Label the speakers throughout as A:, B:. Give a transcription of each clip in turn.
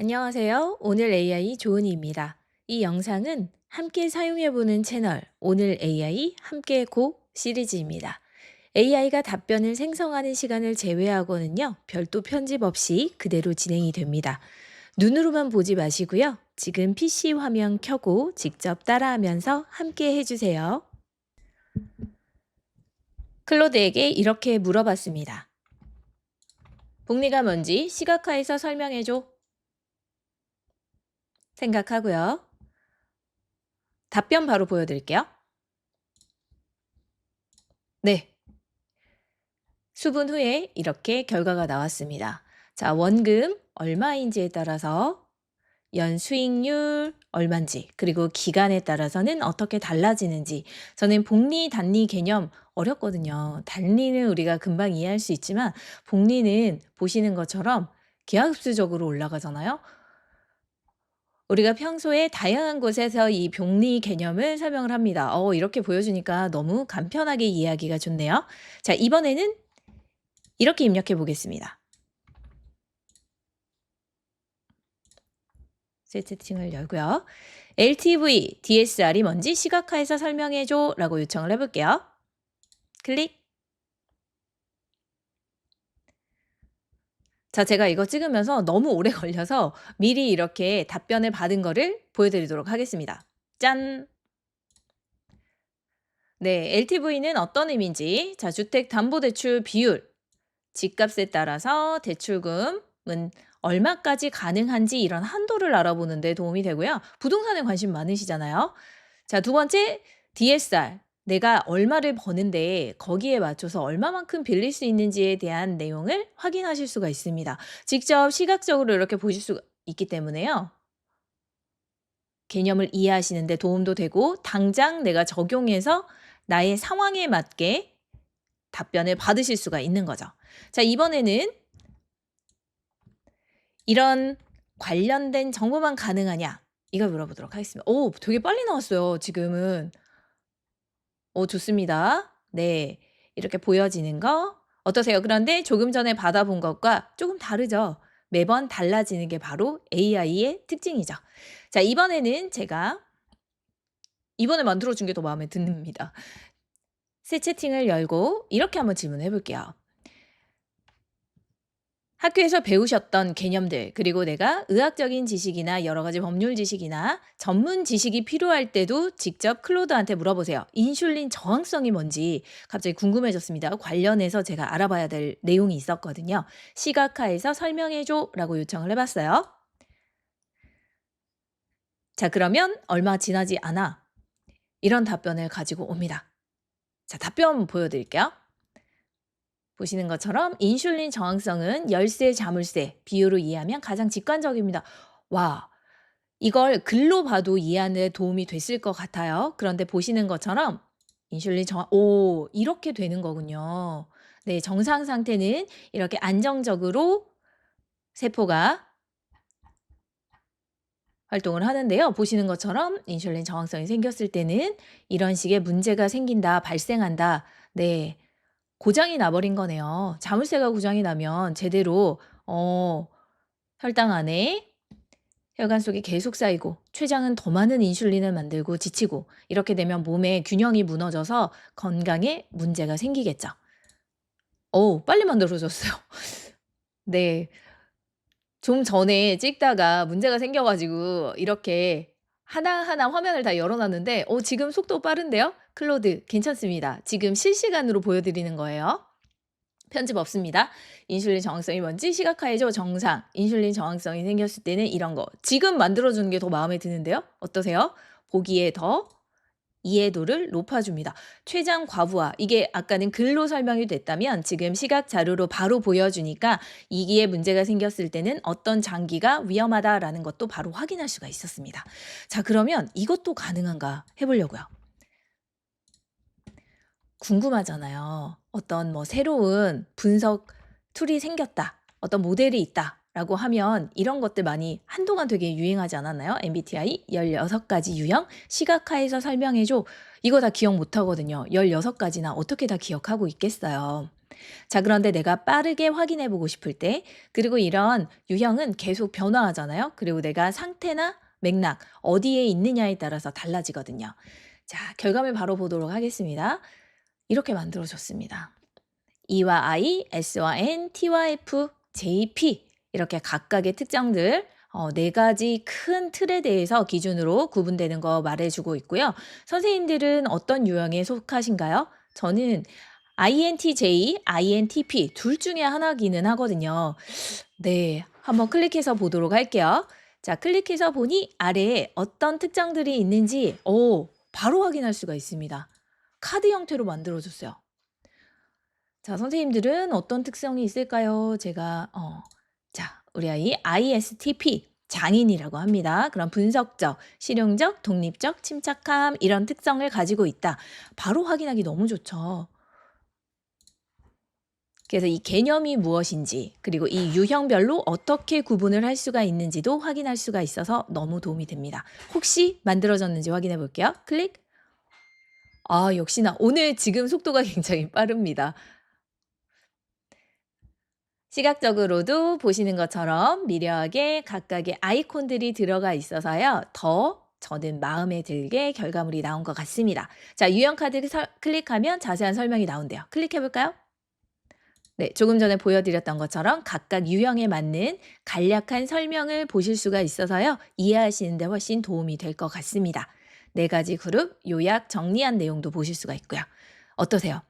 A: 안녕하세요. 오늘 AI 조은이입니다. 이 영상은 함께 사용해보는 채널 오늘 AI 함께 고 시리즈입니다. AI가 답변을 생성하는 시간을 제외하고는요, 별도 편집 없이 그대로 진행이 됩니다. 눈으로만 보지 마시고요. 지금 PC 화면 켜고 직접 따라하면서 함께 해주세요. 클로드에게 이렇게 물어봤습니다. 복리가 뭔지 시각화해서 설명해줘. 생각하고요. 답변 바로 보여드릴게요. 네. 수분 후에 이렇게 결과가 나왔습니다. 자, 원금 얼마인지에 따라서 연수익률 얼마인지, 그리고 기간에 따라서는 어떻게 달라지는지. 저는 복리, 단리 개념 어렵거든요. 단리는 우리가 금방 이해할 수 있지만 복리는 보시는 것처럼 기하급수적으로 올라가잖아요. 우리가 평소에 다양한 곳에서 이 복리 개념을 설명을 합니다. 이렇게 보여주니까 너무 간편하게 이해하기가 좋네요. 자, 이번에는 이렇게 입력해 보겠습니다. 채팅을 열고요. LTV, DSR이 뭔지 시각화해서 설명해줘 라고 요청을 해볼게요. 클릭. 자, 제가 이거 찍으면서 너무 오래 걸려서 미리 이렇게 답변을 받은 거를 보여드리도록 하겠습니다. 짠! 네, LTV는 어떤 의미인지. 자, 주택담보대출 비율. 집값에 따라서 대출금은 얼마까지 가능한지 이런 한도를 알아보는 데 도움이 되고요. 부동산에 관심 많으시잖아요. 자, 두 번째 DSR. 내가 얼마를 버는데 거기에 맞춰서 얼마만큼 빌릴 수 있는지에 대한 내용을 확인하실 수가 있습니다. 직접 시각적으로 이렇게 보실 수가 있기 때문에요. 개념을 이해하시는 데 도움도 되고 당장 내가 적용해서 나의 상황에 맞게 답변을 받으실 수가 있는 거죠. 자, 이번에는 이런 관련된 정보만 가능하냐? 이걸 물어보도록 하겠습니다. 오, 되게 빨리 나왔어요, 지금은. 좋습니다. 네. 이렇게 보여지는 거 어떠세요? 그런데 조금 전에 받아본 것과 조금 다르죠? 매번 달라지는 게 바로 AI의 특징이죠. 자, 이번에는 제가 이번에 만들어 준 게 더 마음에 듭니다. 새 채팅을 열고 이렇게 한번 질문해 볼게요. 학교에서 배우셨던 개념들, 그리고 내가 의학적인 지식이나 여러 가지 법률 지식이나 전문 지식이 필요할 때도 직접 클로드한테 물어보세요. 인슐린 저항성이 뭔지 갑자기 궁금해졌습니다. 관련해서 제가 알아봐야 될 내용이 있었거든요. 시각화해서 설명해줘 라고 요청을 해봤어요. 자, 그러면 얼마 지나지 않아 이런 답변을 가지고 옵니다. 자, 답변 보여드릴게요. 보시는 것처럼 인슐린 저항성은 열세 자물쇠 비율로 이해하면 가장 직관적입니다. 와, 이걸 글로 봐도 이해하는 데 도움이 됐을 것 같아요. 그런데 보시는 것처럼 인슐린 저항, 이렇게 되는 거군요. 네, 정상 상태는 이렇게 안정적으로 세포가 활동을 하는데요. 보시는 것처럼 인슐린 저항성이 생겼을 때는 이런 식의 문제가 생긴다, 발생한다. 네, 고장이 나버린 거네요. 자물쇠가 고장이 나면 제대로 혈당 안에 혈관 속에 계속 쌓이고 췌장은 더 많은 인슐린을 만들고 지치고 이렇게 되면 몸의 균형이 무너져서 건강에 문제가 생기겠죠. 빨리 만들어졌어요. 네. 좀 전에 찍다가 문제가 생겨 가지고 이렇게 하나하나 화면을 다 열어 놨는데 지금 속도 빠른데요? 클로드 괜찮습니다. 지금 실시간으로 보여드리는 거예요. 편집 없습니다. 인슐린 저항성이 뭔지 시각화해줘. 정상. 인슐린 저항성이 생겼을 때는 이런 거. 지금 만들어주는 게 더 마음에 드는데요. 어떠세요? 보기에 더 이해도를 높아줍니다. 췌장 과부하. 이게 아까는 글로 설명이 됐다면 지금 시각 자료로 바로 보여주니까 이기에 문제가 생겼을 때는 어떤 장기가 위험하다라는 것도 바로 확인할 수가 있었습니다. 자, 그러면 이것도 가능한가 해보려고요. 궁금하잖아요. 어떤 새로운 분석 툴이 생겼다. 어떤 모델이 있다. 라고 하면 이런 것들 많이 한동안 되게 유행하지 않았나요? MBTI 16가지 유형 시각화해서 설명해줘. 이거 다 기억 못 하거든요. 16가지나 어떻게 다 기억하고 있겠어요. 자, 그런데 내가 빠르게 확인해 보고 싶을 때, 그리고 이런 유형은 계속 변화하잖아요. 그리고 내가 상태나 맥락, 어디에 있느냐에 따라서 달라지거든요. 자, 결과물 바로 보도록 하겠습니다. 이렇게 만들어줬습니다. E와 I, S와 N, T와 F, J, P 이렇게 각각의 특성들 네 가지 큰 틀에 대해서 기준으로 구분되는 거 말해주고 있고요. 선생님들은 어떤 유형에 속하신가요? 저는 INTJ, INTP 둘 중에 하나기는 하거든요. 네, 한번 클릭해서 보도록 할게요. 자, 클릭해서 보니 아래에 어떤 특징들이 있는지 바로 확인할 수가 있습니다. 카드 형태로 만들어줬어요. 자, 선생님들은 어떤 특성이 있을까요? 자, 우리 아이 ISTP 장인이라고 합니다. 그런 분석적, 실용적, 독립적, 침착함 이런 특성을 가지고 있다. 바로 확인하기 너무 좋죠. 그래서 이 개념이 무엇인지 그리고 이 유형별로 어떻게 구분을 할 수가 있는지도 확인할 수가 있어서 너무 도움이 됩니다. 혹시 만들어졌는지 확인해 볼게요. 클릭. 아, 역시나 오늘 지금 속도가 굉장히 빠릅니다. 시각적으로도 보시는 것처럼 미려하게 각각의 아이콘들이 들어가 있어서요. 더 저는 마음에 들게 결과물이 나온 것 같습니다. 자, 유형 카드 클릭하면 자세한 설명이 나온대요. 클릭해 볼까요? 네, 조금 전에 보여드렸던 것처럼 각각 유형에 맞는 간략한 설명을 보실 수가 있어서요. 이해하시는 데 훨씬 도움이 될 것 같습니다. 네 가지 그룹 요약 정리한 내용도 보실 수가 있고요. 어떠세요?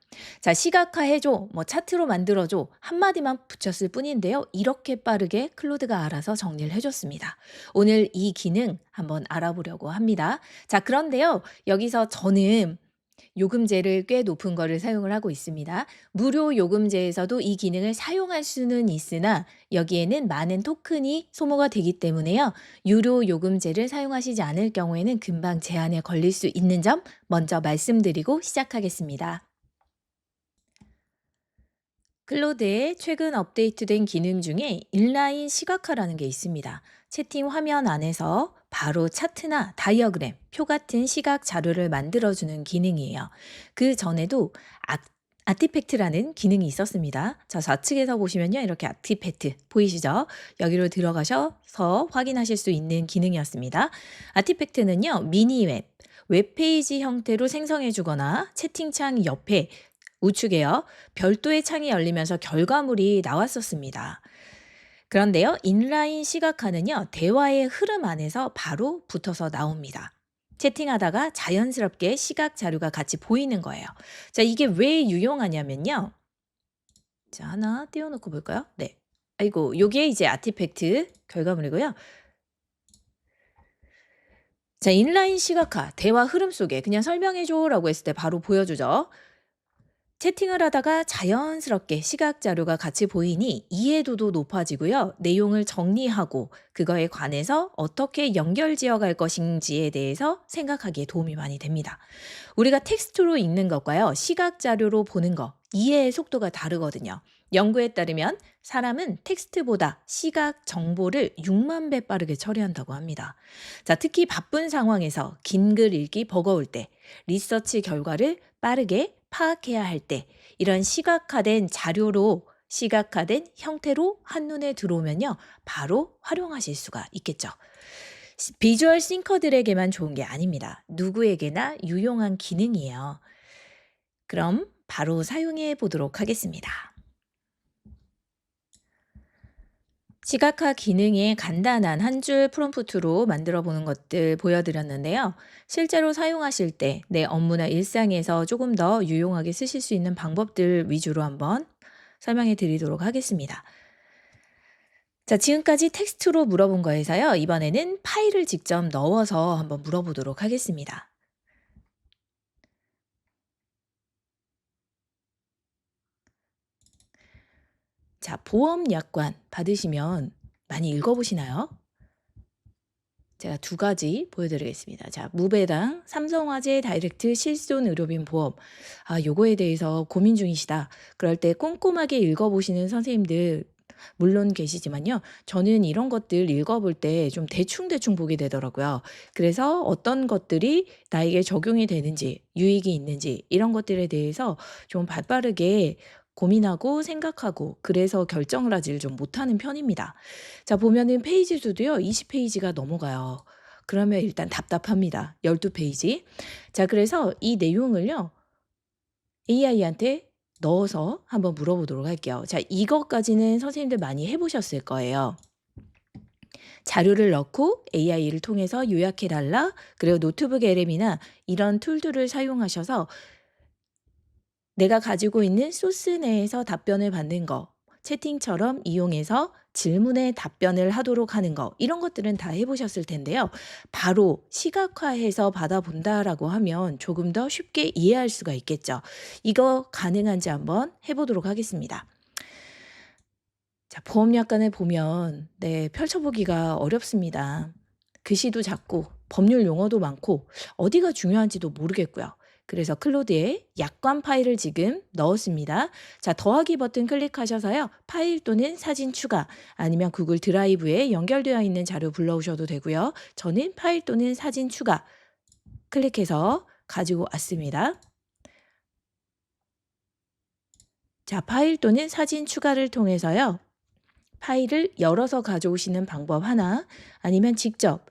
A: 자, 시각화해줘, 뭐 차트로 만들어줘 한마디만 붙였을 뿐인데요. 이렇게 빠르게 클로드가 알아서 정리를 해줬습니다. 오늘 이 기능 한번 알아보려고 합니다. 자, 그런데요. 여기서 저는 요금제를 꽤 높은 거를 사용을 하고 있습니다. 무료 요금제에서도 이 기능을 사용할 수는 있으나 여기에는 많은 토큰이 소모가 되기 때문에요. 유료 요금제를 사용하시지 않을 경우에는 금방 제한에 걸릴 수 있는 점 먼저 말씀드리고 시작하겠습니다. 클로드에 최근 업데이트된 기능 중에 인라인 시각화라는 게 있습니다. 채팅 화면 안에서 바로 차트나 다이어그램, 표 같은 시각 자료를 만들어주는 기능이에요. 그 전에도 아티팩트라는 기능이 있었습니다. 자, 좌측에서 보시면요. 이렇게 아티팩트 보이시죠? 여기로 들어가셔서 확인하실 수 있는 기능이었습니다. 아티팩트는요. 미니웹, 웹페이지 형태로 생성해 주거나 채팅창 옆에 우측에요. 별도의 창이 열리면서 결과물이 나왔었습니다. 그런데요, 인라인 시각화는요, 대화의 흐름 안에서 바로 붙어서 나옵니다. 채팅하다가 자연스럽게 시각 자료가 같이 보이는 거예요. 자, 이게 왜 유용하냐면요. 자, 하나 띄워놓고 볼까요? 네. 아이고, 요게 이제 아티팩트 결과물이고요. 자, 인라인 시각화, 대화 흐름 속에 그냥 설명해줘라고 했을 때 바로 보여주죠. 채팅을 하다가 자연스럽게 시각 자료가 같이 보이니 이해도도 높아지고요. 내용을 정리하고 그거에 관해서 어떻게 연결 지어 갈 것인지에 대해서 생각하기에 도움이 많이 됩니다. 우리가 텍스트로 읽는 것과요. 시각 자료로 보는 것, 이해의 속도가 다르거든요. 연구에 따르면 사람은 텍스트보다 시각 정보를 6만 배 빠르게 처리한다고 합니다. 자, 특히 바쁜 상황에서 긴 글 읽기 버거울 때 리서치 결과를 빠르게 파악해야 할 때 이런 시각화된 형태로 한눈에 들어오면요. 바로 활용하실 수가 있겠죠. 비주얼 싱커들에게만 좋은 게 아닙니다. 누구에게나 유용한 기능이에요. 그럼 바로 사용해 보도록 하겠습니다. 시각화 기능의 간단한 한 줄 프롬프트로 만들어 보는 것들 보여드렸는데요. 실제로 사용하실 때 내 업무나 일상에서 조금 더 유용하게 쓰실 수 있는 방법들 위주로 한번 설명해 드리도록 하겠습니다. 자, 지금까지 텍스트로 물어본 거에서요. 이번에는 파일을 직접 넣어서 한번 물어보도록 하겠습니다. 자, 보험 약관 받으시면 많이 읽어보시나요? 제가 두 가지 보여드리겠습니다. 자, 무배당 삼성화재 다이렉트 실손 의료비 보험. 아, 요거에 대해서 고민 중이시다. 그럴 때 꼼꼼하게 읽어보시는 선생님들 물론 계시지만요. 저는 이런 것들 읽어볼 때 좀 대충대충 보게 되더라고요. 그래서 어떤 것들이 나에게 적용이 되는지, 유익이 있는지 이런 것들에 대해서 좀 발빠르게 고민하고 생각하고 그래서 결정을 하지를 좀 못하는 편입니다. 자, 보면은 페이지 수도요, 20페이지가 넘어가요. 그러면 일단 답답합니다. 12페이지. 자, 그래서 이 내용을요, AI한테 넣어서 한번 물어보도록 할게요. 자, 이것까지는 선생님들 많이 해보셨을 거예요. 자료를 넣고 AI를 통해서 요약해 달라. 그리고 노트북 LM이나 이런 툴들을 사용하셔서 내가 가지고 있는 소스 내에서 답변을 받는 거, 채팅처럼 이용해서 질문에 답변을 하도록 하는 거, 이런 것들은 다 해보셨을 텐데요. 바로 시각화해서 받아본다라고 하면 조금 더 쉽게 이해할 수가 있겠죠. 이거 가능한지 한번 해보도록 하겠습니다. 자, 보험약관을 보면 펼쳐보기가 어렵습니다. 글씨도 작고 법률 용어도 많고 어디가 중요한지도 모르겠고요. 그래서 클로드에 약관 파일을 지금 넣었습니다. 자, 더하기 버튼 클릭하셔서요, 파일 또는 사진 추가, 아니면 구글 드라이브에 연결되어 있는 자료 불러오셔도 되고요. 저는 파일 또는 사진 추가 클릭해서 가지고 왔습니다. 자, 파일 또는 사진 추가를 통해서요, 파일을 열어서 가져오시는 방법 하나, 아니면 직접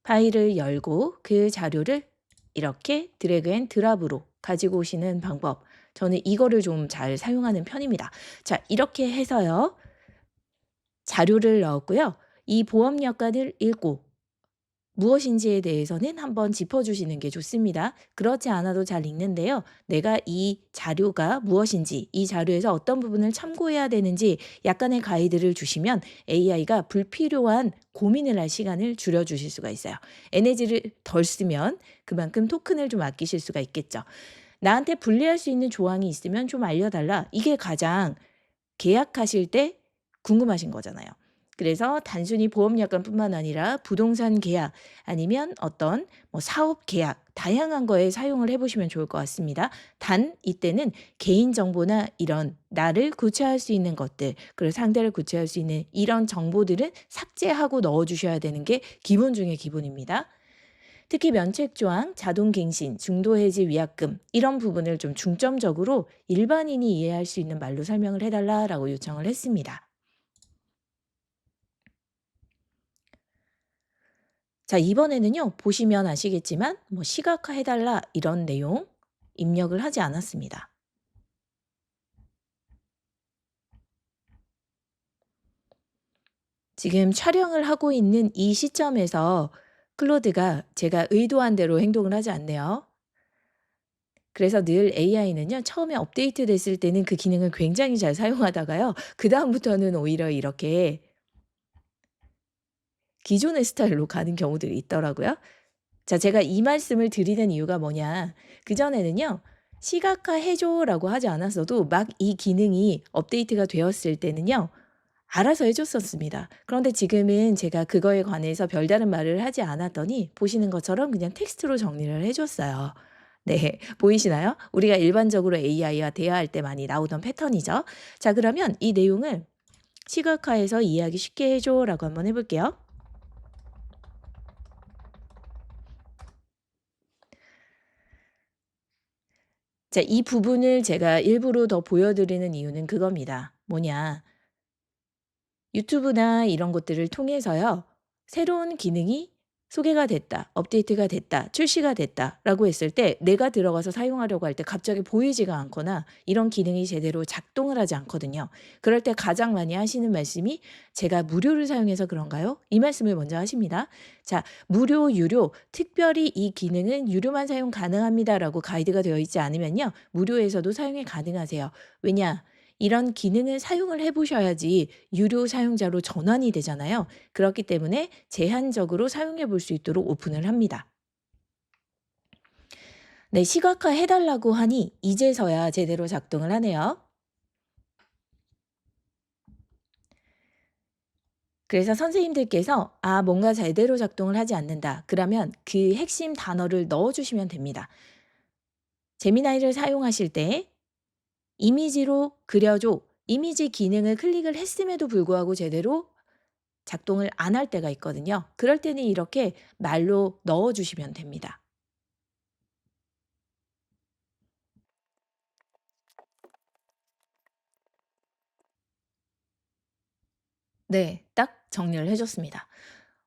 A: 파일을 열고 그 자료를 이렇게 드래그 앤 드랍으로 가지고 오시는 방법. 저는 이거를 좀 잘 사용하는 편입니다. 자, 이렇게 해서요, 자료를 넣었고요. 이 보험약관을 읽고 무엇인지에 대해서는 한번 짚어주시는 게 좋습니다. 그렇지 않아도 잘 읽는데요. 내가 이 자료가 무엇인지, 이 자료에서 어떤 부분을 참고해야 되는지 약간의 가이드를 주시면 AI가 불필요한 고민을 할 시간을 줄여주실 수가 있어요. 에너지를 덜 쓰면 그만큼 토큰을 좀 아끼실 수가 있겠죠. 나한테 불리할 수 있는 조항이 있으면 좀 알려달라. 이게 가장 계약하실 때 궁금하신 거잖아요. 그래서 단순히 보험약관뿐만 아니라 부동산 계약, 아니면 어떤 사업 계약, 다양한 거에 사용을 해보시면 좋을 것 같습니다. 단 이때는 개인정보나 이런 나를 구체할 수 있는 것들, 그리고 상대를 구체할 수 있는 이런 정보들은 삭제하고 넣어주셔야 되는 게 기본 중의 기본입니다. 특히 면책조항, 자동갱신, 중도해지 위약금 이런 부분을 좀 중점적으로 일반인이 이해할 수 있는 말로 설명을 해달라라고 요청을 했습니다. 자, 이번에는요, 보시면 아시겠지만 시각화해달라 이런 내용 입력을 하지 않았습니다. 지금 촬영을 하고 있는 이 시점에서 클로드가 제가 의도한 대로 행동을 하지 않네요. 그래서 늘 AI는요, 처음에 업데이트 됐을 때는 그 기능을 굉장히 잘 사용하다가요, 그다음부터는 오히려 이렇게 기존의 스타일로 가는 경우들이 있더라고요. 자, 제가 이 말씀을 드리는 이유가 뭐냐. 그전에는요, 시각화해 줘라고 하지 않았어도 막 이 기능이 업데이트가 되었을 때는요, 알아서 해 줬었습니다. 그런데 지금은 제가 그거에 관해서 별다른 말을 하지 않았더니 보시는 것처럼 그냥 텍스트로 정리를 해 줬어요. 네. 보이시나요? 우리가 일반적으로 AI와 대화할 때 많이 나오던 패턴이죠. 자, 그러면 이 내용을 시각화해서 이해하기 쉽게 해 줘라고 한번 해 볼게요. 자, 이 부분을 제가 일부러 더 보여드리는 이유는 그겁니다. 뭐냐. 유튜브나 이런 것들을 통해서요, 새로운 기능이 소개가 됐다, 업데이트가 됐다, 출시가 됐다라고 했을 때 내가 들어가서 사용하려고 할 때 갑자기 보이지가 않거나 이런 기능이 제대로 작동을 하지 않거든요. 그럴 때 가장 많이 하시는 말씀이 제가 무료를 사용해서 그런가요? 이 말씀을 먼저 하십니다. 자, 무료, 유료, 특별히 이 기능은 유료만 사용 가능합니다라고 가이드가 되어 있지 않으면요, 무료에서도 사용이 가능하세요. 왜냐? 이런 기능을 사용을 해 보셔야지 유료 사용자로 전환이 되잖아요. 그렇기 때문에 제한적으로 사용해 볼 수 있도록 오픈을 합니다. 네, 시각화해 달라고 하니 이제서야 제대로 작동을 하네요. 그래서 선생님들께서 뭔가 제대로 작동을 하지 않는다. 그러면 그 핵심 단어를 넣어 주시면 됩니다. 제미나이를 사용하실 때 이미지로 그려줘. 이미지 기능을 클릭을 했음에도 불구하고 제대로 작동을 안 할 때가 있거든요. 그럴 때는 이렇게 말로 넣어 주시면 됩니다. 네. 딱 정리를 해 줬습니다.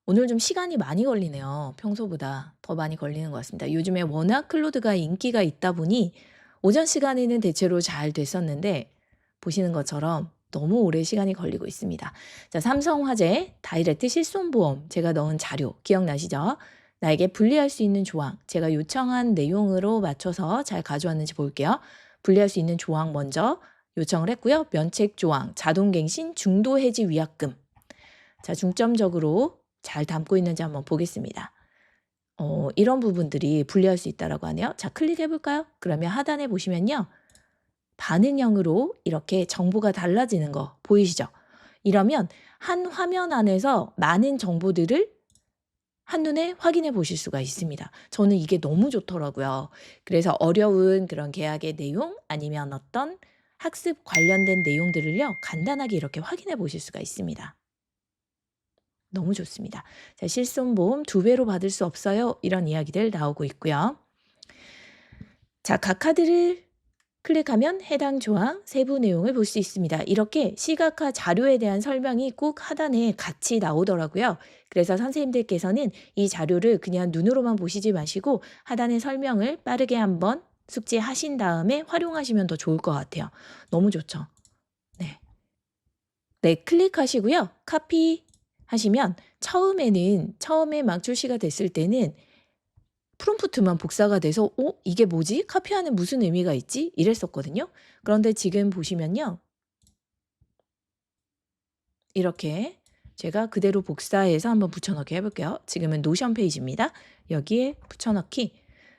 A: 오늘 좀 시간이 많이 걸리네요. 평소보다 더 많이 걸리는 것 같습니다. 요즘에 워낙 클로드가 인기가 있다 보니 오전 시간에는 대체로 잘 됐었는데 보시는 것처럼 너무 오래 시간이 걸리고 있습니다. 자, 삼성화재 다이렉트 실손보험 제가 넣은 자료 기억나시죠? 나에게 분리할 수 있는 조항 제가 요청한 내용으로 맞춰서 잘 가져왔는지 볼게요. 분리할 수 있는 조항 먼저 요청을 했고요. 면책 조항, 자동갱신, 중도 해지 위약금. 자, 중점적으로 잘 담고 있는지 한번 보겠습니다. 이런 부분들이 분리할 수 있다라고 하네요. 자, 클릭해 볼까요? 그러면 하단에 보시면요. 반응형으로 이렇게 정보가 달라지는 거 보이시죠? 이러면 한 화면 안에서 많은 정보들을 한눈에 확인해 보실 수가 있습니다. 저는 이게 너무 좋더라고요. 그래서 어려운 그런 계약의 내용 아니면 어떤 학습 관련된 내용들을요. 간단하게 이렇게 확인해 보실 수가 있습니다. 너무 좋습니다. 자, 실손보험 2배로 받을 수 없어요. 이런 이야기들 나오고 있고요. 자, 각 카드를 클릭하면 해당 조항 세부 내용을 볼 수 있습니다. 이렇게 시각화 자료에 대한 설명이 꼭 하단에 같이 나오더라고요. 그래서 선생님들께서는 이 자료를 그냥 눈으로만 보시지 마시고 하단의 설명을 빠르게 한번 숙지하신 다음에 활용하시면 더 좋을 것 같아요. 너무 좋죠? 네. 네, 클릭하시고요. 카피 하시면 처음에 막 출시가 됐을 때는 프롬프트만 복사가 돼서 '어 이게 뭐지? 카피하는 무슨 의미가 있지?' 이랬었거든요. 그런데 지금 보시면요. 이렇게 제가 그대로 복사해서 한번 붙여 넣기 해 볼게요. 지금은 노션 페이지입니다. 여기에 붙여 넣기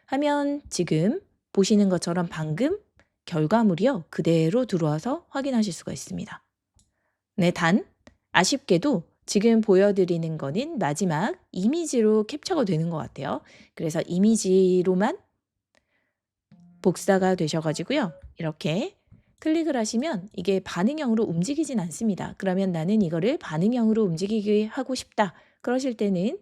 A: 하면 지금 보시는 것처럼 방금 결과물이요. 그대로 들어와서 확인하실 수가 있습니다. 네, 단 아쉽게도 지금 보여드리는 거는 마지막 이미지로 캡처가 되는 것 같아요. 그래서 이미지로만 복사가 되셔 가지고요. 이렇게 클릭을 하시면 이게 반응형으로 움직이진 않습니다. 그러면 '나는 이거를 반응형으로 움직이게 하고 싶다.' 그러실 때는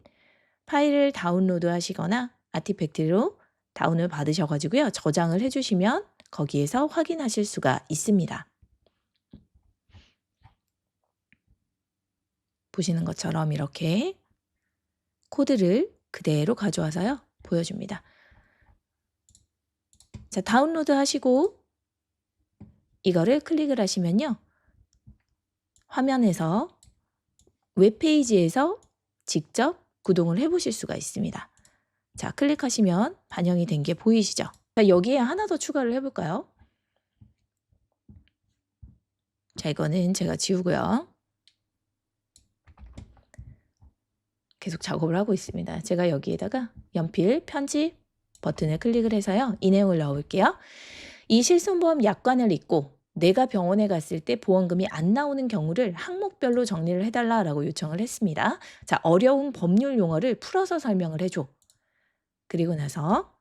A: 파일을 다운로드 하시거나 아티팩트로 다운을 받으셔 가지고요. 저장을 해 주시면 거기에서 확인하실 수가 있습니다. 보시는 것처럼 이렇게 코드를 그대로 가져와서요. 보여줍니다. 자, 다운로드 하시고 이거를 클릭을 하시면요. 화면에서 웹페이지에서 직접 구동을 해 보실 수가 있습니다. 자, 클릭하시면 반영이 된 게 보이시죠? 자, 여기에 하나 더 추가를 해 볼까요? 자, 이거는 제가 지우고요. 계속 작업을 하고 있습니다. 제가 여기에다가 연필 편집 버튼을 클릭을 해서요. 이 내용을 넣어 볼게요. 이 실손보험 약관을 읽고 내가 병원에 갔을 때 보험금이 안 나오는 경우를 항목별로 정리를 해달라고 요청을 했습니다. 자, 어려운 법률 용어를 풀어서 설명을 해줘. 그리고 나서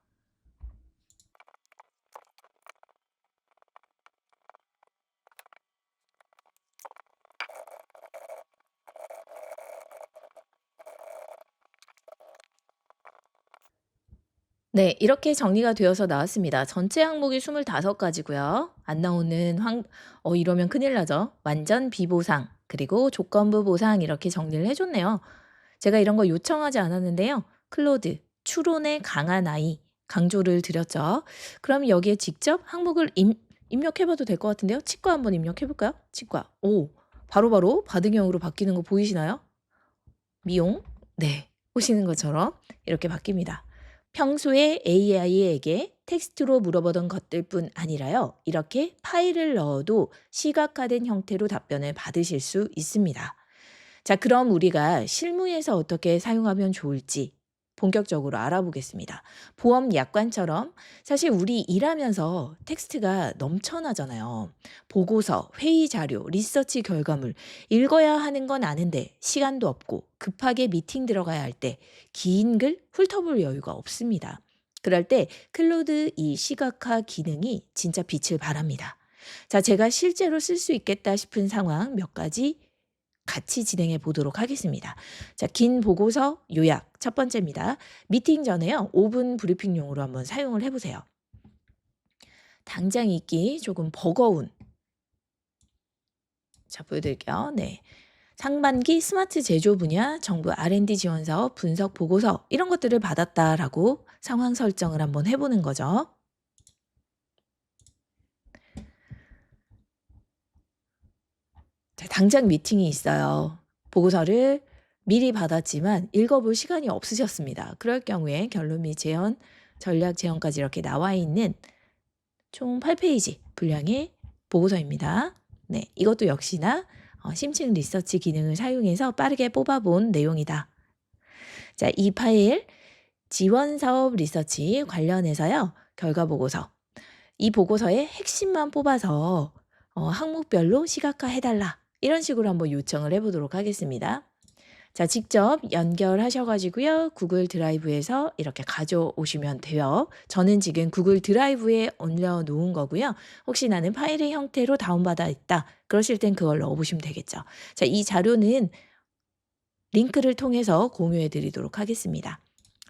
A: 네, 이렇게 정리가 되어서 나왔습니다. 전체 항목이 25가지고요. 안 나오는 이러면 큰일 나죠. 완전 비보상, 그리고 조건부 보상 이렇게 정리를 해줬네요. 제가 이런 거 요청하지 않았는데요. 클로드, 추론에 강한 아이, 강조를 드렸죠. 그럼 여기에 직접 항목을 입력해봐도 될 것 같은데요. 치과 한번 입력해볼까요? 치과. 오, 바로바로 반응형으로 바뀌는 거 보이시나요? 미용. 네, 보시는 것처럼 이렇게 바뀝니다. 평소에 AI에게 텍스트로 물어보던 것들뿐 아니라요. 이렇게 파일을 넣어도 시각화된 형태로 답변을 받으실 수 있습니다. 자, 그럼 우리가 실무에서 어떻게 사용하면 좋을지 본격적으로 알아보겠습니다. 보험 약관처럼 사실 우리 일하면서 텍스트가 넘쳐나잖아요. 보고서, 회의 자료, 리서치 결과물 읽어야 하는 건 아는데 시간도 없고 급하게 미팅 들어가야 할 때 긴 글 훑어볼 여유가 없습니다. 그럴 때 클로드 이 시각화 기능이 진짜 빛을 발합니다. 자, 제가 실제로 쓸 수 있겠다 싶은 상황 몇 가지 같이 진행해 보도록 하겠습니다. 자, 긴 보고서 요약 첫 번째입니다. 미팅 전에요. 5분 브리핑용으로 한번 사용을 해 보세요. 당장 읽기 조금 버거운 자, 보여드릴게요. 네. 상반기 스마트 제조 분야 정부 R&D 지원 사업 분석 보고서 이런 것들을 받았다라고 상황 설정을 한번 해보는 거죠. 자, 당장 미팅이 있어요. 보고서를 미리 받았지만 읽어볼 시간이 없으셨습니다. 그럴 경우에 결론 및 제언, 전략 제언까지 이렇게 나와 있는 총 8페이지 분량의 보고서입니다. 네, 이것도 역시나 심층 리서치 기능을 사용해서 빠르게 뽑아본 내용이다. 자, 이 파일 지원 사업 리서치 관련해서요. 결과 보고서. 이 보고서의 핵심만 뽑아서 항목별로 시각화해달라. 이런 식으로 한번 요청을 해보도록 하겠습니다. 자, 직접 연결하셔가지고요. 구글 드라이브에서 이렇게 가져오시면 돼요. 저는 지금 구글 드라이브에 올려놓은 거고요. 혹시 나는 파일의 형태로 다운받아 있다. 그러실 땐 그걸 넣어보시면 되겠죠. 자, 이 자료는 링크를 통해서 공유해 드리도록 하겠습니다.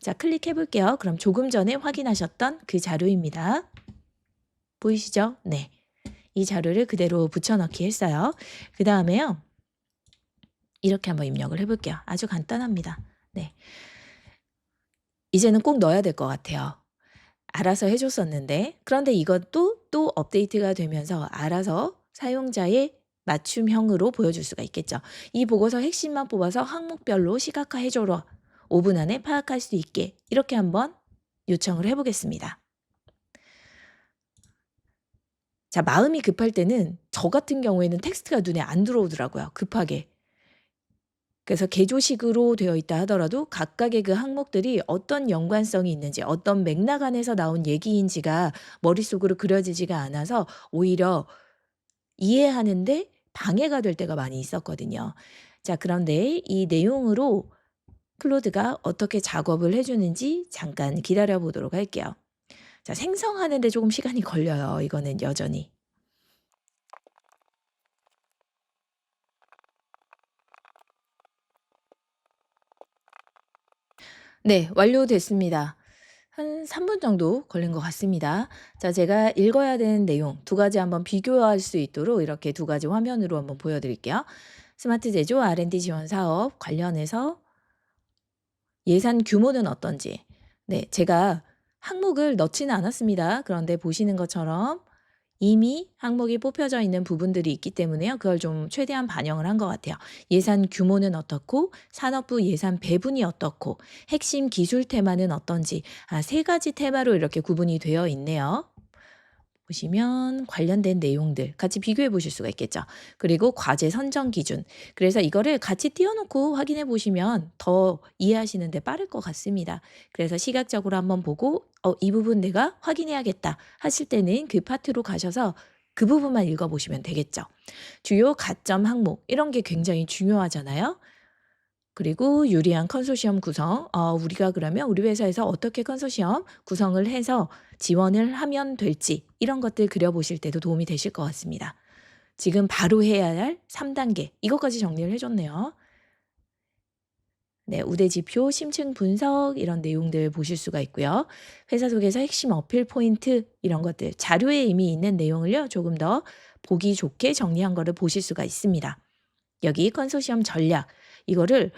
A: 자, 클릭해 볼게요. 그럼 조금 전에 확인하셨던 그 자료입니다. 보이시죠? 네. 이 자료를 그대로 붙여넣기 했어요. 그 다음에요. 이렇게 한번 입력을 해볼게요. 아주 간단합니다. 네. 이제는 꼭 넣어야 될 것 같아요. 알아서 해줬었는데 그런데 이것도 또 업데이트가 되면서 알아서 사용자의 맞춤형으로 보여줄 수가 있겠죠. 이 보고서 핵심만 뽑아서 항목별로 시각화해줘라. 5분 안에 파악할 수 있게 이렇게 한번 요청을 해보겠습니다. 자, 마음이 급할 때는 저 같은 경우에는 텍스트가 눈에 안 들어오더라고요. 급하게. 그래서 개조식으로 되어 있다 하더라도 각각의 그 항목들이 어떤 연관성이 있는지 어떤 맥락 안에서 나온 얘기인지가 머릿속으로 그려지지가 않아서 오히려 이해하는데 방해가 될 때가 많이 있었거든요. 자, 그런데 이 내용으로 클로드가 어떻게 작업을 해주는지 잠깐 기다려 보도록 할게요. 자, 생성하는데 조금 시간이 걸려요. 이거는 여전히. 네, 완료됐습니다. 한 3분 정도 걸린 것 같습니다. 자, 제가 읽어야 되는 내용 두 가지 한번 비교할 수 있도록 이렇게 두 가지 화면으로 한번 보여드릴게요. 스마트 제조 R&D 지원 사업 관련해서 예산 규모는 어떤지. 네, 제가 항목을 넣지는 않았습니다. 그런데 보시는 것처럼 이미 항목이 뽑혀져 있는 부분들이 있기 때문에요. 그걸 좀 최대한 반영을 한 것 같아요. 예산 규모는 어떻고 산업부 예산 배분이 어떻고 핵심 기술 테마는 어떤지 세 가지 테마로 이렇게 구분이 되어 있네요. 보시면 관련된 내용들 같이 비교해 보실 수가 있겠죠. 그리고 과제 선정 기준. 그래서 이거를 같이 띄워놓고 확인해 보시면 더 이해하시는데 빠를 것 같습니다. 그래서 시각적으로 한번 보고 이 부분 내가 확인해야겠다 하실 때는 그 파트로 가셔서 그 부분만 읽어보시면 되겠죠. 주요 가점 항목 이런 게 굉장히 중요하잖아요. 그리고 유리한 컨소시엄 구성. 우리가 그러면 우리 회사에서 어떻게 컨소시엄 구성을 해서 지원을 하면 될지 이런 것들 그려보실 때도 도움이 되실 것 같습니다. 지금 바로 해야 할 3단계 이것까지 정리를 해줬네요. 네, 우대지표, 심층 분석 이런 내용들 보실 수가 있고요. 회사 속에서 핵심 어필 포인트 이런 것들 자료에 이미 있는 내용을요. 조금 더 보기 좋게 정리한 거를 보실 수가 있습니다. 여기 컨소시엄 전략 이거를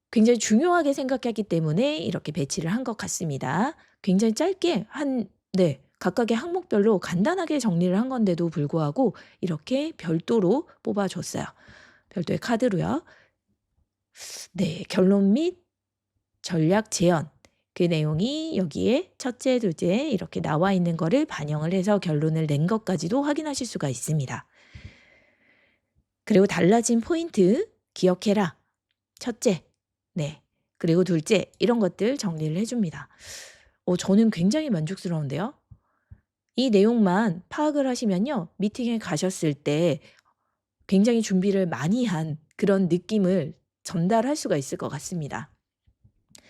A: 굉장히 중요하게 생각했기 때문에 이렇게 배치를 한 것 같습니다. 굉장히 짧게 네, 각각의 항목별로 간단하게 정리를 한 건데도 불구하고 이렇게 별도로 뽑아줬어요. 별도의 카드로요. 네, 결론 및 전략 제언. 그 내용이 여기에 첫째, 둘째 이렇게 나와 있는 거를 반영을 해서 결론을 낸 것까지도 확인하실 수가 있습니다. 그리고 달라진 포인트 기억해라. 첫째, 네. 그리고 둘째, 이런 것들 정리를 해줍니다. 저는 굉장히 만족스러운데요. 이 내용만 파악을 하시면요. 미팅에 가셨을 때 굉장히 준비를 많이 한 그런 느낌을 전달할 수가 있을 것 같습니다.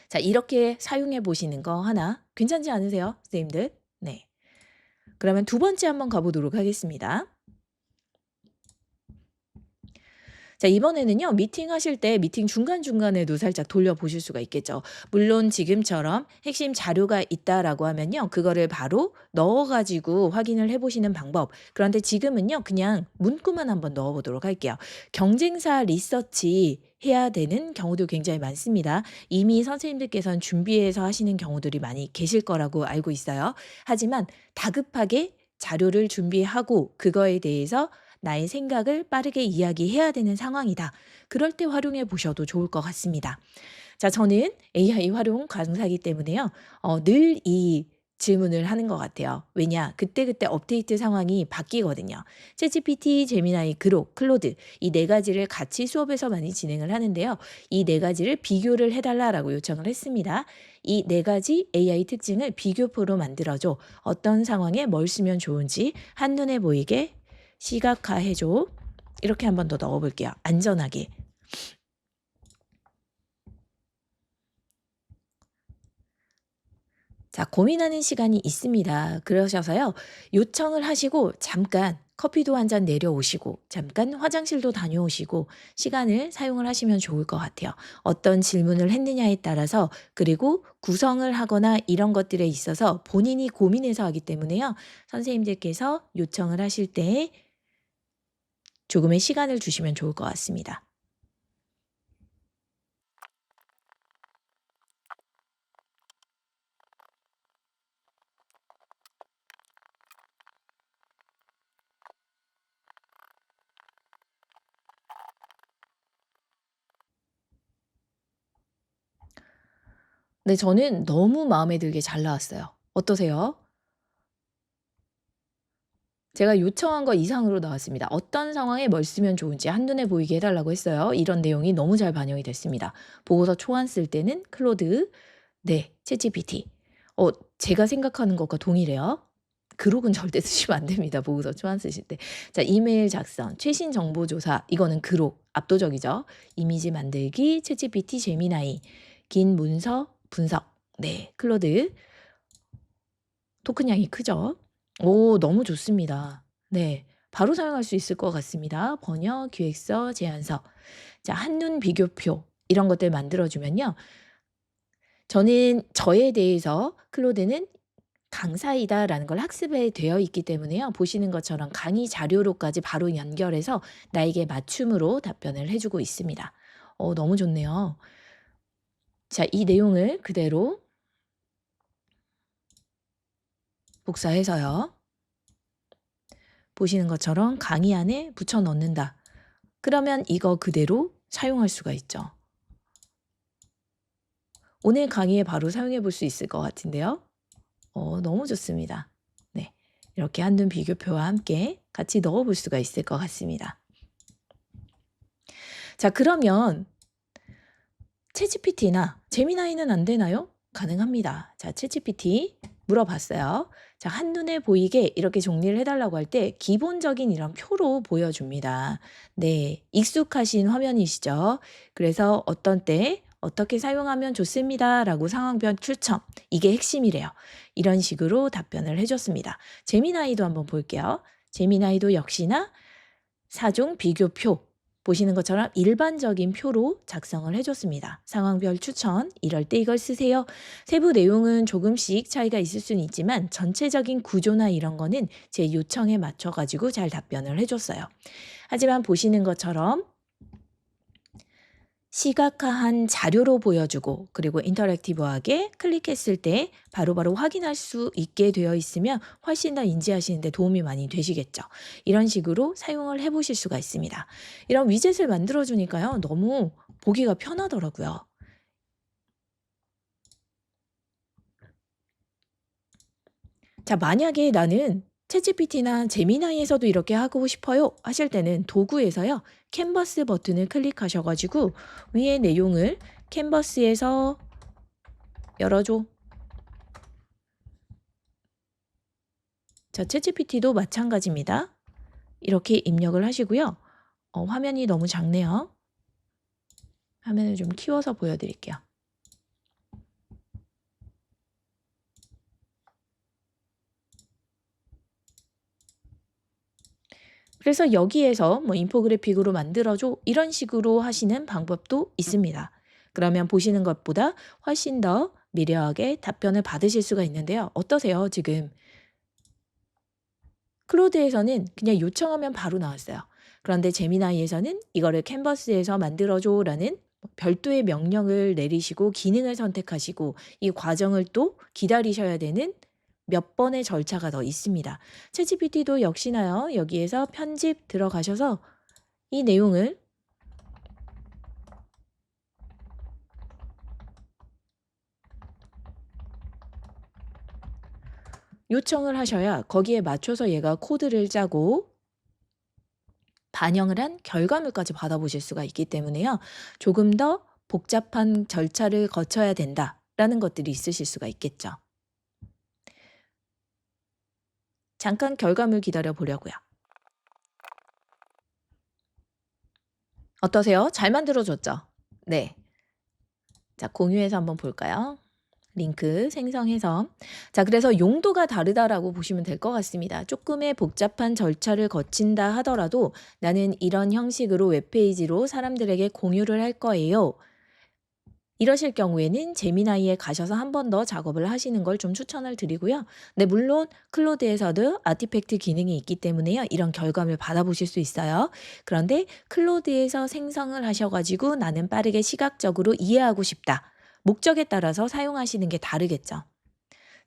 A: 자, 이렇게 사용해 보시는 거 하나 괜찮지 않으세요? 선생님들? 네. 그러면 두 번째 한번 가보도록 하겠습니다. 자, 이번에는요, 미팅하실 때 미팅 중간중간에도 살짝 돌려보실 수가 있겠죠. 물론 지금처럼 핵심 자료가 있다라고 하면요, 그거를 바로 넣어가지고 확인을 해보시는 방법. 그런데 지금은요, 그냥 문구만 한번 넣어보도록 할게요. 경쟁사 리서치 해야 되는 경우도 굉장히 많습니다. 이미 선생님들께서는 준비해서 하시는 경우들이 많이 계실 거라고 알고 있어요. 하지만 다급하게 자료를 준비하고 그거에 대해서 나의 생각을 빠르게 이야기해야 되는 상황이다. 그럴 때 활용해 보셔도 좋을 것 같습니다. 자, 저는 AI 활용 강사이기 때문에요. 늘 이 질문을 하는 것 같아요. 왜냐? 그때그때 업데이트 상황이 바뀌거든요. 챗GPT, 제미나이, 그록, 클로드 이 네 가지를 같이 수업에서 많이 진행을 하는데요. 이 네 가지를 비교를 해달라라고 요청을 했습니다. 이 네 가지 AI 특징을 비교표로 만들어줘. 어떤 상황에 뭘 쓰면 좋은지 한눈에 보이게 시각화해줘. 이렇게 한 번 더 넣어볼게요. 안전하게. 자, 고민하는 시간이 있습니다. 그러셔서요. 요청을 하시고 잠깐 커피도 한 잔 내려오시고 잠깐 화장실도 다녀오시고 시간을 사용을 하시면 좋을 것 같아요. 어떤 질문을 했느냐에 따라서 그리고 구성을 하거나 이런 것들에 있어서 본인이 고민해서 하기 때문에요. 선생님들께서 요청을 하실 때 조금의 시간을 주시면 좋을 것 같습니다. 네, 저는 너무 마음에 들게 잘 나왔어요. 어떠세요? 제가 요청한 거 이상으로 나왔습니다. 어떤 상황에 뭘 쓰면 좋은지 한눈에 보이게 해달라고 했어요. 이런 내용이 너무 잘 반영이 됐습니다. 보고서 초안 쓸 때는 클로드, 네, 챗GPT. 어, 제가 생각하는 것과 동일해요. 그록은 절대 쓰시면 안 됩니다. 보고서 초안 쓰실 때. 자, 이메일 작성, 최신 정보 조사, 이거는 그록, 압도적이죠. 이미지 만들기, 챗GPT, 제미나이, 긴 문서 분석, 네, 클로드. 토큰량이 크죠? 오, 너무 좋습니다. 네. 바로 사용할 수 있을 것 같습니다. 번역, 기획서, 제안서. 자, 한눈 비교표 이런 것들 만들어 주면요. 저는 저에 대해서 클로드는 강사이다라는 걸 학습에 되어 있기 때문에요. 보시는 것처럼 강의 자료로까지 바로 연결해서 나에게 맞춤으로 답변을 해 주고 있습니다. 너무 좋네요. 자, 이 내용을 그대로 복사해서요. 보시는 것처럼 강의 안에 붙여 넣는다. 그러면 이거 그대로 사용할 수가 있죠. 오늘 강의에 바로 사용해 볼 수 있을 것 같은데요. 너무 좋습니다. 네. 이렇게 한눈 비교표와 함께 같이 넣어 볼 수가 있을 것 같습니다. 자, 그러면 챗GPT나 제미나이는 안 되나요? 가능합니다. 자, 챗GPT 물어봤어요. 자, 한눈에 보이게 이렇게 정리를 해달라고 할 때 기본적인 이런 표로 보여줍니다. 네, 익숙하신 화면이시죠? 그래서 어떤 때 어떻게 사용하면 좋습니다라고 상황별 추천. 이게 핵심이래요. 이런 식으로 답변을 해줬습니다. 제미나이도 한번 볼게요. 제미나이도 역시나 사종 비교표 보시는 것처럼 일반적인 표로 작성을 해줬습니다. 상황별 추천, 이럴 때 이걸 쓰세요. 세부 내용은 조금씩 차이가 있을 수는 있지만 전체적인 구조나 이런 거는 제 요청에 맞춰가지고 잘 답변을 해줬어요. 하지만 보시는 것처럼 시각화한 자료로 보여주고 그리고 인터랙티브하게 클릭했을 때 바로바로 확인할 수 있게 되어 있으면 훨씬 더 인지하시는 데 도움이 많이 되시겠죠. 이런 식으로 사용을 해보실 수가 있습니다. 이런 위젯을 만들어 주니까요. 너무 보기가 편하더라고요. 자, 만약에 나는 챗GPT나 제미나이에서도 이렇게 하고 싶어요 하실 때는 도구에서요. 캔버스 버튼을 클릭하셔 가지고 위에 내용을 캔버스에서 열어줘. 자, 챗GPT도 마찬가지입니다. 이렇게 입력을 하시고요. 화면이 너무 작네요. 화면을 좀 키워서 보여드릴게요. 그래서 여기에서 뭐 인포그래픽으로 만들어줘 이런 식으로 하시는 방법도 있습니다. 그러면 보시는 것보다 훨씬 더 미려하게 답변을 받으실 수가 있는데요. 어떠세요, 지금? 클로드에서는 그냥 요청하면 바로 나왔어요. 그런데 제미나이에서는 이거를 캔버스에서 만들어줘라는 별도의 명령을 내리시고 기능을 선택하시고 이 과정을 또 기다리셔야 되는 몇 번의 절차가 더 있습니다. 챗GPT도 역시나요. 여기에서 편집 들어가셔서 이 내용을 요청을 하셔야 거기에 맞춰서 얘가 코드를 짜고 반영을 한 결과물까지 받아보실 수가 있기 때문에요. 조금 더 복잡한 절차를 거쳐야 된다라는 것들이 있으실 수가 있겠죠. 잠깐 결과물 기다려 보려고요. 어떠세요? 잘 만들어졌죠? 네. 자, 공유해서 한번 볼까요? 링크 생성해서. 자, 그래서 용도가 다르다라고 보시면 될 것 같습니다. 조금의 복잡한 절차를 거친다 하더라도 나는 이런 형식으로 웹페이지로 사람들에게 공유를 할 거예요. 이러실 경우에는 제미나이에 가셔서 한 번 더 작업을 하시는 걸 좀 추천을 드리고요. 네, 물론 클로드에서도 아티팩트 기능이 있기 때문에요. 이런 결과물 받아보실 수 있어요. 그런데 클로드에서 생성을 하셔가지고 나는 빠르게 시각적으로 이해하고 싶다. 목적에 따라서 사용하시는 게 다르겠죠.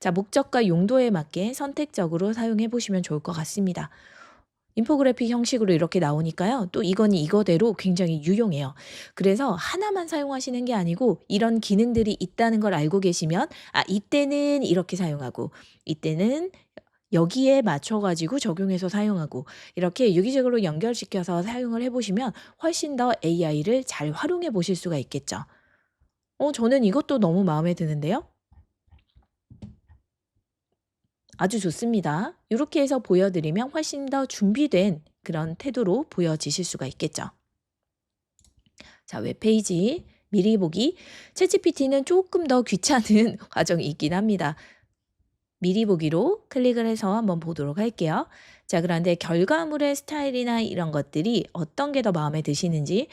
A: 자, 목적과 용도에 맞게 선택적으로 사용해 보시면 좋을 것 같습니다. 인포그래픽 형식으로 이렇게 나오니까요. 또 이거는 이거대로 굉장히 유용해요. 그래서 하나만 사용하시는 게 아니고 이런 기능들이 있다는 걸 알고 계시면 이때는 이렇게 사용하고 이때는 여기에 맞춰가지고 적용해서 사용하고 이렇게 유기적으로 연결시켜서 사용을 해보시면 훨씬 더 AI를 잘 활용해 보실 수가 있겠죠. 저는 이것도 너무 마음에 드는데요. 아주 좋습니다. 이렇게 해서 보여드리면 훨씬 더 준비된 그런 태도로 보여지실 수가 있겠죠. 자, 웹페이지 미리 보기. 챗GPT는 조금 더 귀찮은 과정이 있긴 합니다. 미리 보기로 클릭을 해서 한번 보도록 할게요. 자, 그런데 결과물의 스타일이나 이런 것들이 어떤 게 더 마음에 드시는지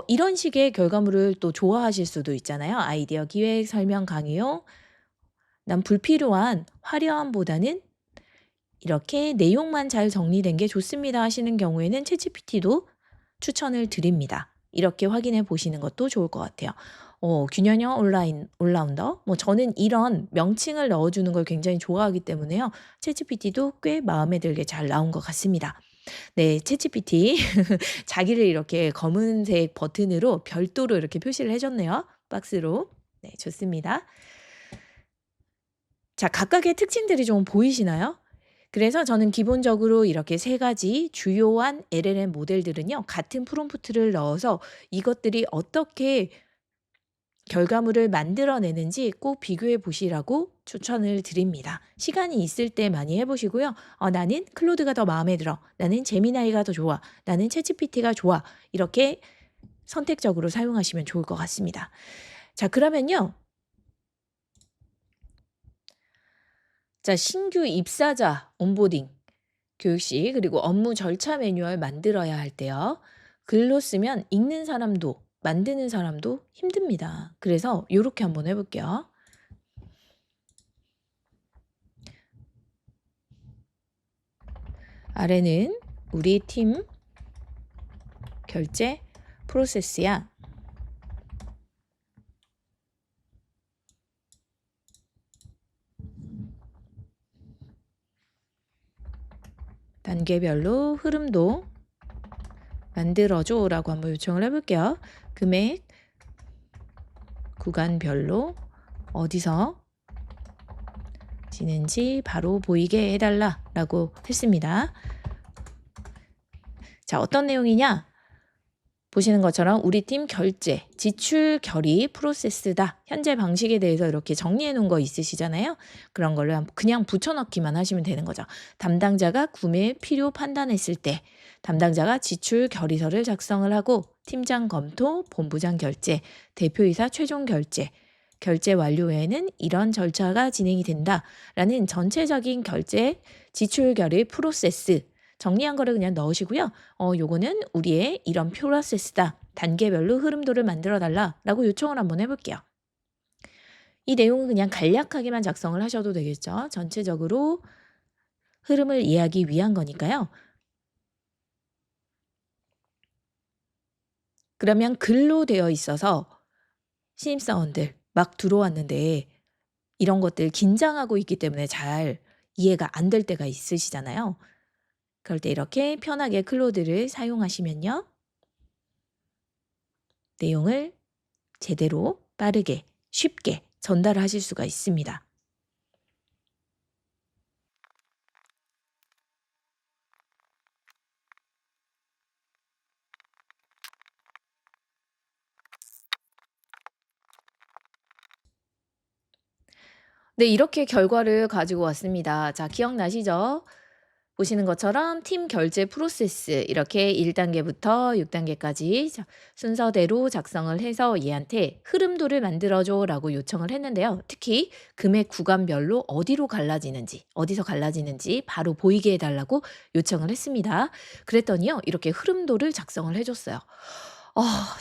A: 이런 식의 결과물을 또 좋아하실 수도 있잖아요. 아이디어 기획 설명 강의용. 난 불필요한 화려함보다는 이렇게 내용만 잘 정리된 게 좋습니다 하시는 경우에는 챗GPT도 추천을 드립니다. 이렇게 확인해 보시는 것도 좋을 것 같아요. 균형형 온라인 올라운더. 저는 이런 명칭을 넣어주는 걸 굉장히 좋아하기 때문에요. 챗GPT도 꽤 마음에 들게 잘 나온 것 같습니다. 네, 챗GPT 자기를 이렇게 검은색 버튼으로 별도로 이렇게 표시를 해줬네요. 박스로. 네, 좋습니다. 자, 각각의 특징들이 좀 보이시나요? 그래서 저는 기본적으로 이렇게 세 가지 주요한 LLM 모델들은요. 같은 프롬프트를 넣어서 이것들이 어떻게 결과물을 만들어내는지 꼭 비교해 보시라고 추천을 드립니다. 시간이 있을 때 많이 해보시고요. 나는 클로드가 더 마음에 들어. 나는 제미나이가 더 좋아. 나는 챗GPT가 좋아. 이렇게 선택적으로 사용하시면 좋을 것 같습니다. 자, 그러면요. 자, 신규 입사자 온보딩 교육시 그리고 업무 절차 매뉴얼 만들어야 할 때요. 글로 쓰면 읽는 사람도 만드는 사람도 힘듭니다. 그래서 요렇게 한번 해볼게요. 아래는 우리 팀 결제 프로세스야. 단계별로 흐름도 만들어줘 라고 한번 요청을 해볼게요. 금액, 구간별로 어디서 지는지 바로 보이게 해달라 라고 했습니다. 자, 어떤 내용이냐? 보시는 것처럼 우리 팀 결제, 지출 결의 프로세스다. 현재 방식에 대해서 이렇게 정리해 놓은 거 있으시잖아요. 그런 걸로 그냥 붙여넣기만 하시면 되는 거죠. 담당자가 구매 필요 판단했을 때 담당자가 지출 결의서를 작성을 하고 팀장 검토, 본부장 결제, 대표이사 최종 결제, 결제 완료 후에는 이런 절차가 진행이 된다라는 전체적인 결제, 지출 결의 프로세스 정리한 거를 그냥 넣으시고요. 요거는 우리의 이런 프로세스다. 단계별로 흐름도를 만들어 달라라고 요청을 한번 해 볼게요. 이 내용은 그냥 간략하게만 작성을 하셔도 되겠죠. 전체적으로 흐름을 이해하기 위한 거니까요. 그러면 글로 되어 있어서 신입사원들 막 들어왔는데 이런 것들 긴장하고 있기 때문에 잘 이해가 안 될 때가 있으시잖아요. 그럴 때 이렇게 편하게 클로드를 사용하시면요. 내용을 제대로 빠르게 쉽게 전달하실 수가 있습니다. 네, 이렇게 결과를 가지고 왔습니다. 자, 기억나시죠? 보시는 것처럼 팀 결제 프로세스 이렇게 1단계부터 6단계까지 순서대로 작성을 해서 얘한테 흐름도를 만들어줘라고 요청을 했는데요. 특히 금액 구간별로 어디로 갈라지는지, 어디서 갈라지는지 바로 보이게 해달라고 요청을 했습니다. 그랬더니요, 이렇게 흐름도를 작성을 해줬어요.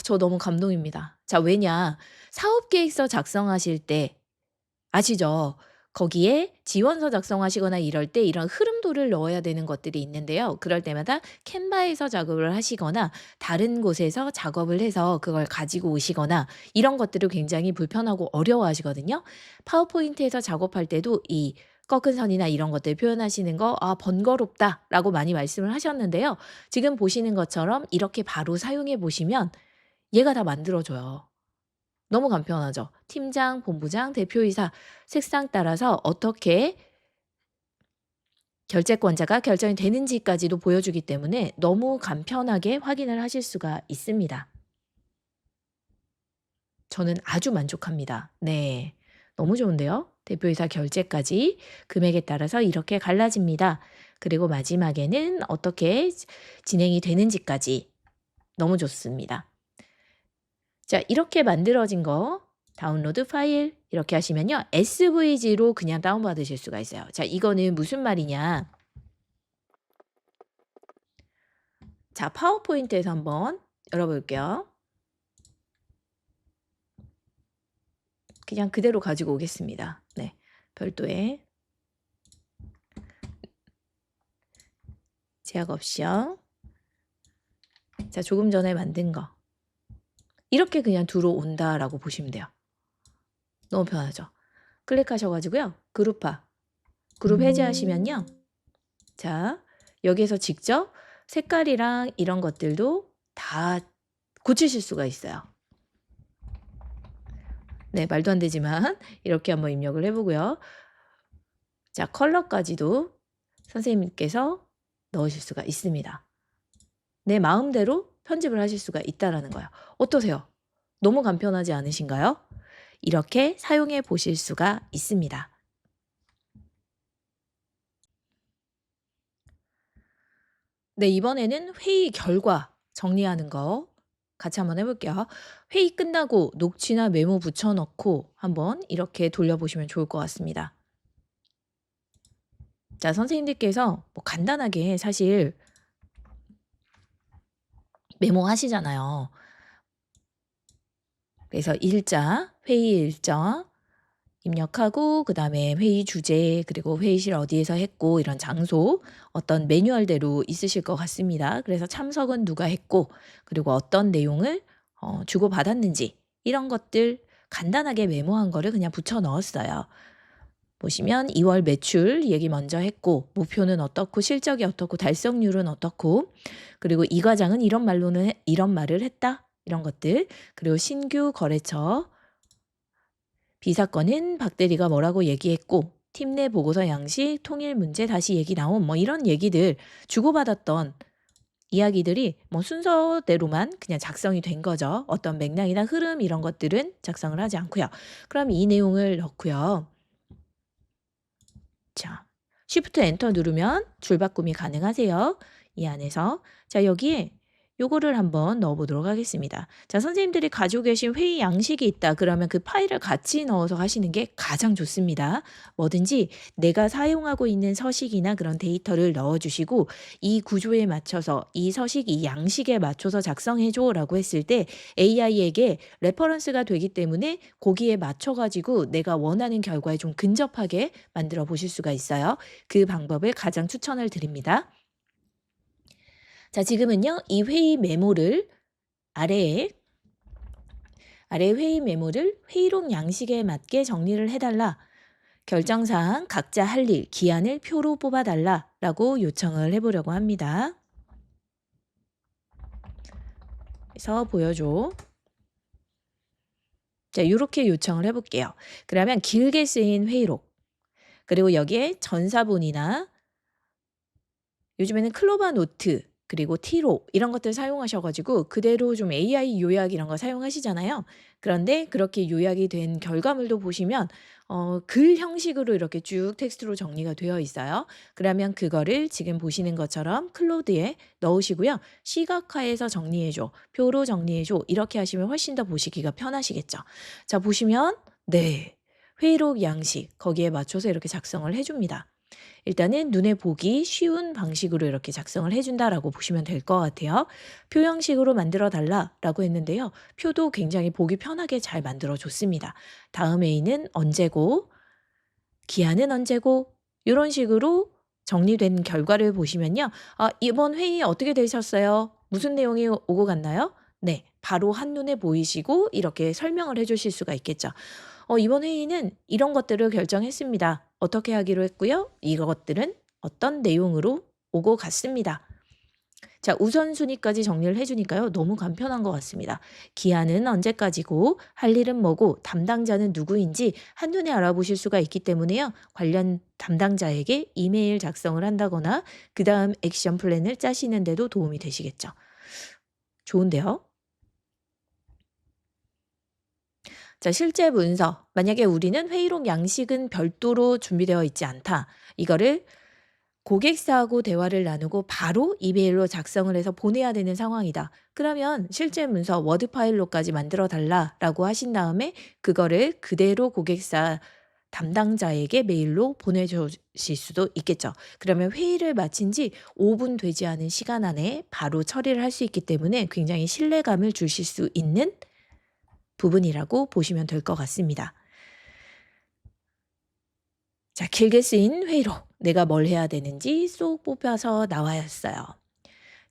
A: 저 너무 감동입니다. 자, 왜냐? 사업계획서 작성하실 때 아시죠? 거기에 지원서 작성하시거나 이럴 때 이런 흐름도를 넣어야 되는 것들이 있는데요. 그럴 때마다 캔바에서 작업을 하시거나 다른 곳에서 작업을 해서 그걸 가지고 오시거나 이런 것들을 굉장히 불편하고 어려워하시거든요. 파워포인트에서 작업할 때도 이 꺾은 선이나 이런 것들 표현하시는 거 번거롭다라고 많이 말씀을 하셨는데요. 지금 보시는 것처럼 이렇게 바로 사용해 보시면 얘가 다 만들어줘요. 너무 간편하죠. 팀장, 본부장, 대표이사 색상 따라서 어떻게 결제권자가 결정이 되는지까지도 보여주기 때문에 너무 간편하게 확인을 하실 수가 있습니다. 저는 아주 만족합니다. 네. 너무 좋은데요. 대표이사 결제까지 금액에 따라서 이렇게 갈라집니다. 그리고 마지막에는 어떻게 진행이 되는지까지 너무 좋습니다. 자, 이렇게 만들어진 거 다운로드 파일 이렇게 하시면요. SVG로 그냥 다운받으실 수가 있어요. 자, 이거는 무슨 말이냐. 자, 파워포인트에서 한번 열어볼게요. 그냥 그대로 가지고 오겠습니다. 네, 별도의 제약 옵션. 자, 조금 전에 만든 거. 이렇게 그냥 들어온다라고 보시면 돼요. 너무 편하죠. 클릭하셔가지고요. 그룹화. 그룹 해제하시면요. 자, 여기에서 직접 색깔이랑 이런 것들도 다 고치실 수가 있어요. 네, 말도 안 되지만 이렇게 한번 입력을 해보고요. 자, 컬러까지도 선생님께서 넣으실 수가 있습니다. 내 마음대로 편집을 하실 수가 있다라는 거예요. 어떠세요? 너무 간편하지 않으신가요? 이렇게 사용해 보실 수가 있습니다. 네, 이번에는 회의 결과 정리하는 거 같이 한번 해볼게요. 회의 끝나고 녹취나 메모 붙여넣고 한번 이렇게 돌려보시면 좋을 것 같습니다. 자, 선생님들께서 뭐 간단하게 사실 메모하시잖아요. 그래서 일자, 회의 일정 입력하고 그다음에 회의 주제 그리고 회의실 어디에서 했고 이런 장소 어떤 매뉴얼대로 있으실 것 같습니다. 그래서 참석은 누가 했고 그리고 어떤 내용을 주고받았는지 이런 것들 간단하게 메모한 거를 그냥 붙여 넣었어요. 보시면 2월 매출 얘기 먼저 했고 목표는 어떻고 실적이 어떻고 달성률은 어떻고 그리고 이 과장은 이런 말을 했다 이런 것들 그리고 신규 거래처 비사건은 박 대리가 뭐라고 얘기했고 팀 내 보고서 양식 통일 문제 다시 얘기 나온 뭐 이런 얘기들 주고받았던 이야기들이 뭐 순서대로만 그냥 작성이 된 거죠. 어떤 맥락이나 흐름 이런 것들은 작성을 하지 않고요. 그럼 이 내용을 넣고요. 자, Shift 엔터 누르면 줄바꿈이 가능하세요. 이 안에서 자, 여기에 요거를 한번 넣어 보도록 하겠습니다. 자, 선생님들이 가지고 계신 회의 양식이 있다. 그러면 그 파일을 같이 넣어서 하시는 게 가장 좋습니다. 뭐든지 내가 사용하고 있는 서식이나 그런 데이터를 넣어 주시고 이 구조에 맞춰서 이 서식, 이 양식에 맞춰서 작성해 줘라고 했을 때 AI에게 레퍼런스가 되기 때문에 거기에 맞춰 가지고 내가 원하는 결과에 좀 근접하게 만들어 보실 수가 있어요. 그 방법을 가장 추천을 드립니다. 자, 지금은요. 이 회의 메모를 아래에 회의 메모를 회의록 양식에 맞게 정리를 해 달라. 결정사항 각자 할 일, 기한을 표로 뽑아 달라라고 요청을 해 보려고 합니다. 그래서 보여줘. 자, 요렇게 요청을 해 볼게요. 그러면 길게 쓰인 회의록, 그리고 여기에 전사본이나 요즘에는 클로바 노트, 그리고 티로 이런 것들 사용하셔 가지고 그대로 좀 AI 요약 이런 거 사용하시잖아요. 그런데 그렇게 요약이 된 결과물도 보시면 글 형식으로 이렇게 쭉 텍스트로 정리가 되어 있어요. 그러면 그거를 지금 보시는 것처럼 클로드에 넣으시고요. 시각화해서 정리해 줘, 표로 정리해 줘 이렇게 하시면 훨씬 더 보시기가 편하시겠죠. 자, 보시면 네. 회의록 양식 거기에 맞춰서 이렇게 작성을 해 줍니다. 일단은 눈에 보기 쉬운 방식으로 이렇게 작성을 해 준다라고 보시면 될 것 같아요. 표 형식으로 만들어 달라라고 했는데요. 표도 굉장히 보기 편하게 잘 만들어 줬습니다. 다음 회의는 언제고, 기한은 언제고 요런 식으로 정리된 결과를 보시면요. "아, 이번 회의 어떻게 되셨어요? 무슨 내용이 오고 갔나요?" 네. 바로 한눈에 보이시고 이렇게 설명을 해 주실 수가 있겠죠. 이번 회의는 이런 것들을 결정했습니다. 어떻게 하기로 했고요. 이것들은 어떤 내용으로 오고 갔습니다. 자, 우선순위까지 정리를 해 주니까요. 너무 간편한 것 같습니다. 기한은 언제까지고 할 일은 뭐고 담당자는 누구인지 한눈에 알아보실 수가 있기 때문에요. 관련 담당자에게 이메일 작성을 한다거나 그다음 액션 플랜을 짜시는 데도 도움이 되시겠죠. 좋은데요. 자, 실제 문서. 만약에 우리는 회의록 양식은 별도로 준비되어 있지 않다. 이거를 고객사하고 대화를 나누고 바로 이메일로 작성을 해서 보내야 되는 상황이다. 그러면 실제 문서 워드 파일로까지 만들어 달라라고 하신 다음에 그거를 그대로 고객사 담당자에게 메일로 보내주실 수도 있겠죠. 그러면 회의를 마친 지 5분 되지 않은 시간 안에 바로 처리를 할 수 있기 때문에 굉장히 신뢰감을 주실 수 있는 부분이라고 보시면 될 것 같습니다. 자, 길게 쓰인 회의록. 내가 뭘 해야 되는지 쏙 뽑혀서 나왔어요.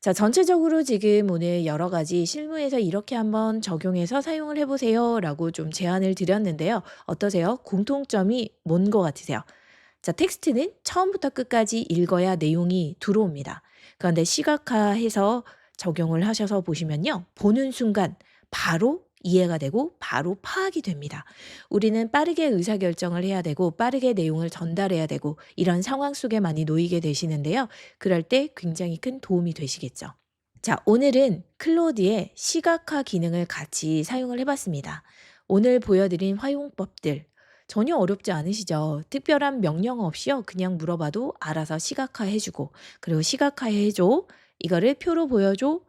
A: 자, 전체적으로 지금 오늘 여러 가지 실무에서 이렇게 한번 적용해서 사용을 해 보세요라고 좀 제안을 드렸는데요. 어떠세요? 공통점이 뭔 것 같으세요? 자, 텍스트는 처음부터 끝까지 읽어야 내용이 들어옵니다. 그런데 시각화해서 적용을 하셔서 보시면요. 보는 순간 바로 이해가 되고 바로 파악이 됩니다. 우리는 빠르게 의사결정을 해야 되고 빠르게 내용을 전달해야 되고 이런 상황 속에 많이 놓이게 되시는데요. 그럴 때 굉장히 큰 도움이 되시겠죠. 자, 오늘은 클로드의 시각화 기능을 같이 사용을 해봤습니다. 오늘 보여드린 활용법들 전혀 어렵지 않으시죠? 특별한 명령 없이요. 그냥 물어봐도 알아서 시각화해주고, 그리고 시각화해줘. 이거를 표로 보여줘.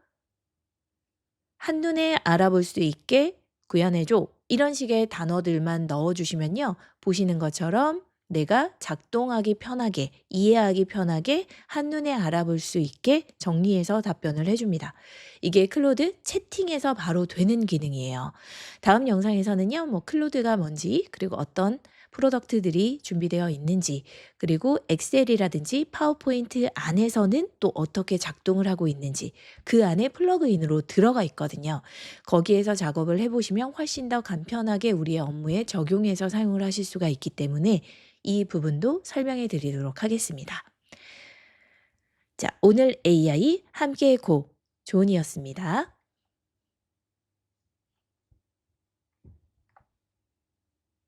A: 한눈에 알아볼 수 있게 구현해줘. 이런 식의 단어들만 넣어주시면요. 보시는 것처럼 내가 작동하기 편하게, 이해하기 편하게 한눈에 알아볼 수 있게 정리해서 답변을 해줍니다. 이게 클로드 채팅에서 바로 되는 기능이에요. 다음 영상에서는요, 뭐 클로드가 뭔지, 그리고 어떤 프로덕트들이 준비되어 있는지, 그리고 엑셀이라든지 파워포인트 안에서는 또 어떻게 작동을 하고 있는지, 그 안에 플러그인으로 들어가 있거든요. 거기에서 작업을 해보시면 훨씬 더 간편하게 우리의 업무에 적용해서 사용을 하실 수가 있기 때문에 이 부분도 설명해 드리도록 하겠습니다. 자, 오늘 AI 함께 고 조은이었습니다.